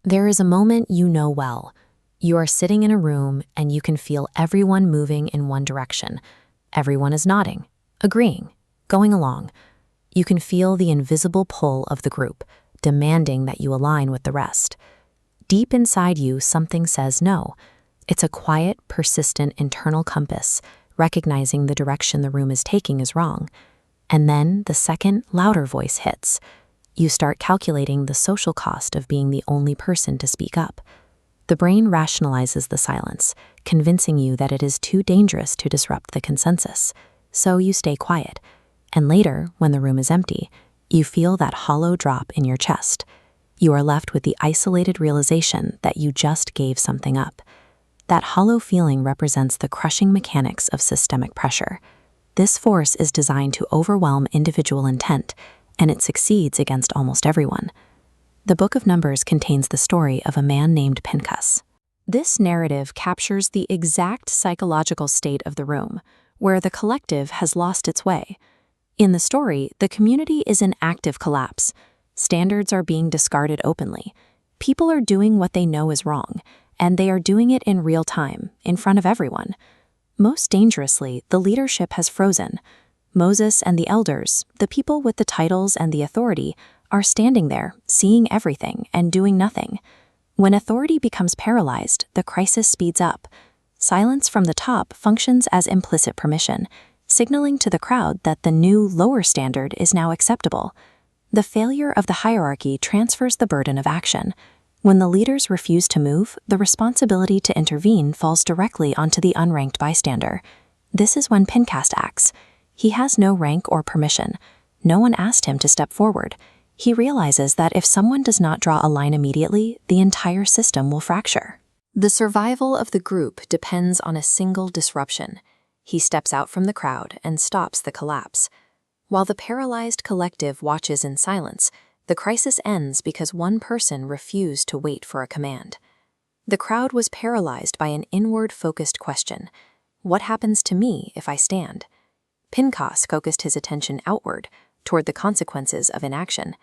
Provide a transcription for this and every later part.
There is a moment you know well. You are sitting in a room and you can feel everyone moving in one direction. Everyone is nodding, agreeing, going along. You can feel the invisible pull of the group, demanding that you align with the rest. Deep inside you, something says no. It's a quiet, persistent internal compass, recognizing the direction the room is taking is wrong. And then the second, louder voice hits. You start calculating the social cost of being the only person to speak up. The brain rationalizes the silence, convincing you that it is too dangerous to disrupt the consensus. So you stay quiet. And later, when the room is empty, you feel that hollow drop in your chest. You are left with the isolated realization that you just gave something up. That hollow feeling represents the crushing mechanics of systemic pressure. This force is designed to overwhelm individual intent, and it succeeds against almost everyone. The Book of Numbers contains the story of a man named Pinchas. This narrative captures the exact psychological state of the room, where the collective has lost its way. In the story, the community is in active collapse. Standards are being discarded openly. People are doing what they know is wrong, and they are doing it in real time, in front of everyone. Most dangerously, the leadership has frozen. Moses and the elders, the people with the titles and the authority, are standing there, seeing everything and doing nothing. When authority becomes paralyzed, the crisis speeds up. Silence from the top functions as implicit permission, signaling to the crowd that the new, lower standard is now acceptable. The failure of the hierarchy transfers the burden of action. When the leaders refuse to move, the responsibility to intervene falls directly onto the unranked bystander. This is when Pinchas acts. He has no rank or permission. No one asked him to step forward. He realizes that if someone does not draw a line immediately, the entire system will fracture. The survival of the group depends on a single disruption. He steps out from the crowd and stops the collapse. While the paralyzed collective watches in silence, the crisis ends because one person refused to wait for a command. The crowd was paralyzed by an inward-focused question. What happens to me if I stand? Pinchas focused his attention outward, toward the consequences of inaction.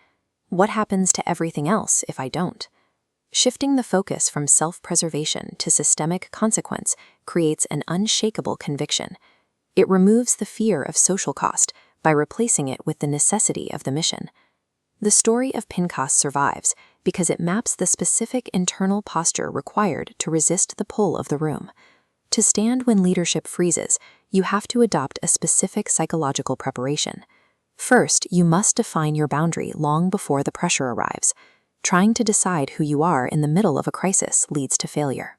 What happens to everything else if I don't? Shifting the focus from self-preservation to systemic consequence creates an unshakable conviction. It removes the fear of social cost by replacing it with the necessity of the mission. The story of Pinchas survives because it maps the specific internal posture required to resist the pull of the room. To stand when leadership freezes, you have to adopt a specific psychological preparation. First, you must define your boundary long before the pressure arrives. Trying to decide who you are in the middle of a crisis leads to failure.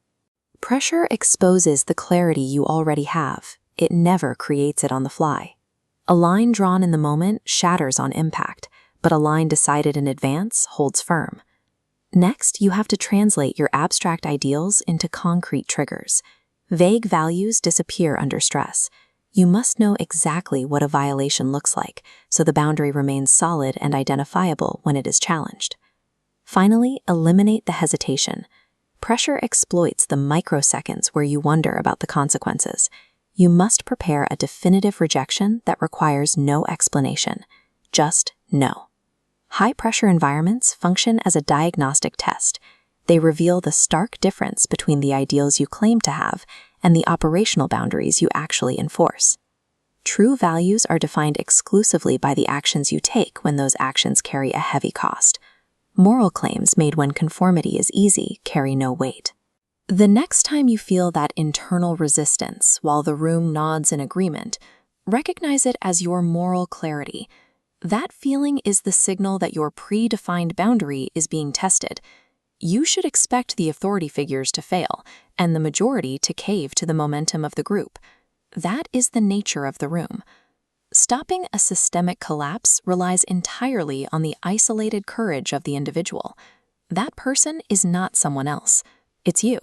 Pressure exposes the clarity you already have. It never creates it on the fly. A line drawn in the moment shatters on impact, but a line decided in advance holds firm. Next, you have to translate your abstract ideals into concrete triggers. Vague values disappear under stress. You must know exactly what a violation looks like, so the boundary remains solid and identifiable when it is challenged. Finally, eliminate the hesitation. Pressure exploits the microseconds where you wonder about the consequences. You must prepare a definitive rejection that requires no explanation, just no. High-pressure environments function as a diagnostic test. They reveal the stark difference between the ideals you claim to have and the operational boundaries you actually enforce. True values are defined exclusively by the actions you take when those actions carry a heavy cost. Moral claims made when conformity is easy carry no weight. The next time you feel that internal resistance while the room nods in agreement, recognize it as your moral clarity. That feeling is the signal that your predefined boundary is being tested. You should expect the authority figures to fail and the majority to cave to the momentum of the group. That is the nature of the room. Stopping a systemic collapse relies entirely on the isolated courage of the individual. That person is not someone else. It's you.